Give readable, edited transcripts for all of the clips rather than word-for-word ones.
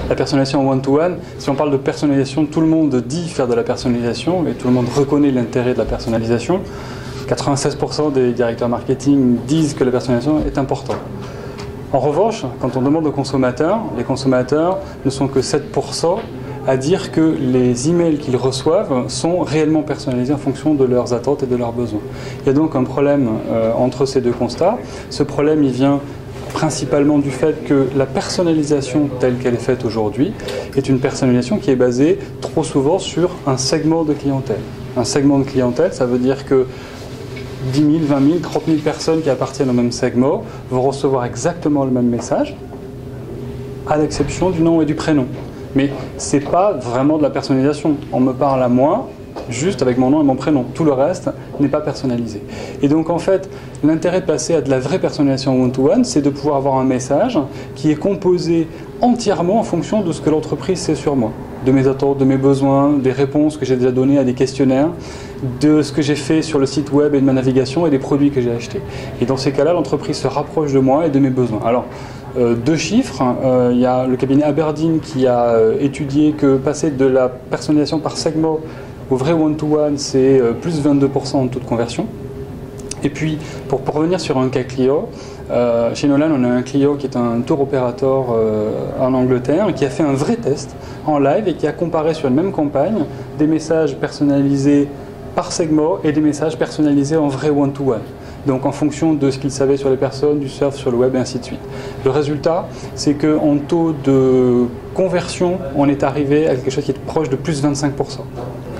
La personnalisation en one-to-one, si on parle de personnalisation, tout le monde dit faire de la personnalisation et tout le monde reconnaît l'intérêt de la personnalisation. 96% des directeurs marketing disent que la personnalisation est importante. En revanche, quand on demande aux consommateurs, les consommateurs ne sont que 7% à dire que les emails qu'ils reçoivent sont réellement personnalisés en fonction de leurs attentes et de leurs besoins. Il y a donc un problème entre ces deux constats. Ce problème, il vient principalement du fait que la personnalisation telle qu'elle est faite aujourd'hui est une personnalisation qui est basée trop souvent sur un segment de clientèle. Un segment de clientèle, ça veut dire que 10 000, 20 000, 30 000 personnes qui appartiennent au même segment vont recevoir exactement le même message, à l'exception du nom et du prénom. Mais ce n'est pas vraiment de la personnalisation. On me parle à moi, juste avec mon nom et mon prénom. Tout le reste n'est pas personnalisé. Et donc en fait, l'intérêt de passer à de la vraie personnalisation one-to-one, c'est de pouvoir avoir un message qui est composé entièrement en fonction de ce que l'entreprise sait sur moi. De mes attentes, de mes besoins, des réponses que j'ai déjà données à des questionnaires, de ce que j'ai fait sur le site web et de ma navigation et des produits que j'ai achetés. Et dans ces cas-là, l'entreprise se rapproche de moi et de mes besoins. Alors, deux chiffres, il y a le cabinet Aberdeen qui a étudié que passer de la personnalisation par segment au vrai one-to-one, c'est plus 22% en taux de conversion. Et puis, pour revenir sur un cas client, chez Nolan, on a un client qui est un tour opérateur en Angleterre qui a fait un vrai test en live et qui a comparé sur une même campagne des messages personnalisés par segment et des messages personnalisés en vrai one-to-one. Donc en fonction de ce qu'il savait sur les personnes, du surf, sur le web et ainsi de suite. Le résultat, c'est qu'en taux de conversion, on est arrivé à quelque chose qui est proche de plus 25%.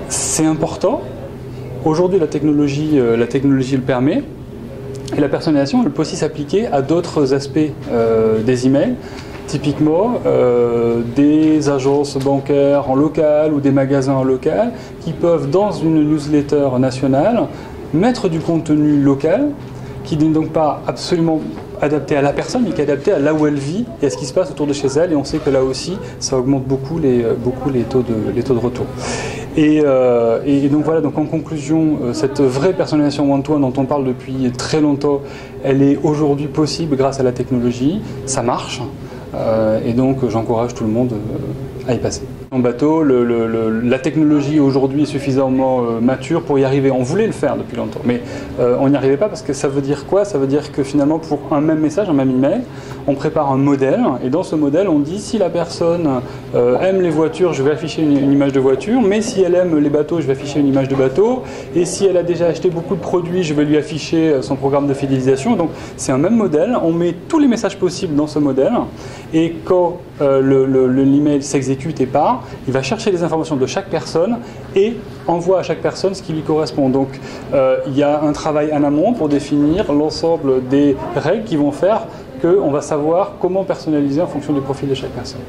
C'est important. Aujourd'hui, la technologie le permet. Et la personnalisation, elle peut aussi s'appliquer à d'autres aspects des emails. Typiquement, des agences bancaires en local ou des magasins en local qui peuvent, dans une newsletter nationale, mettre du contenu local qui n'est donc pas absolument adapté à la personne, mais qui est adapté à là où elle vit et à ce qui se passe autour de chez elle. Et on sait que là aussi, ça augmente beaucoup les taux de retour. Et donc voilà, donc en conclusion, cette vraie personnalisation one-to-one dont on parle depuis très longtemps, elle est aujourd'hui possible grâce à la technologie. Ça marche. Et donc j'encourage tout le monde à y passer. En bateau, la technologie aujourd'hui est suffisamment mature pour y arriver. On voulait le faire depuis longtemps, mais on n'y arrivait pas parce que ça veut dire quoi? Ça veut dire que finalement pour un même message, un même email, on prépare un modèle et dans ce modèle on dit si la personne aime les voitures, je vais afficher une image de voiture, mais si elle aime les bateaux, je vais afficher une image de bateau, et si elle a déjà acheté beaucoup de produits, je vais lui afficher son programme de fidélisation. Donc c'est un même modèle, on met tous les messages possibles dans ce modèle et quand l'email s'exécute et part, il va chercher les informations de chaque personne et envoie à chaque personne ce qui lui correspond. Donc il y a un travail en amont pour définir l'ensemble des règles qui vont faire qu'on va savoir comment personnaliser en fonction du profil de chaque personne.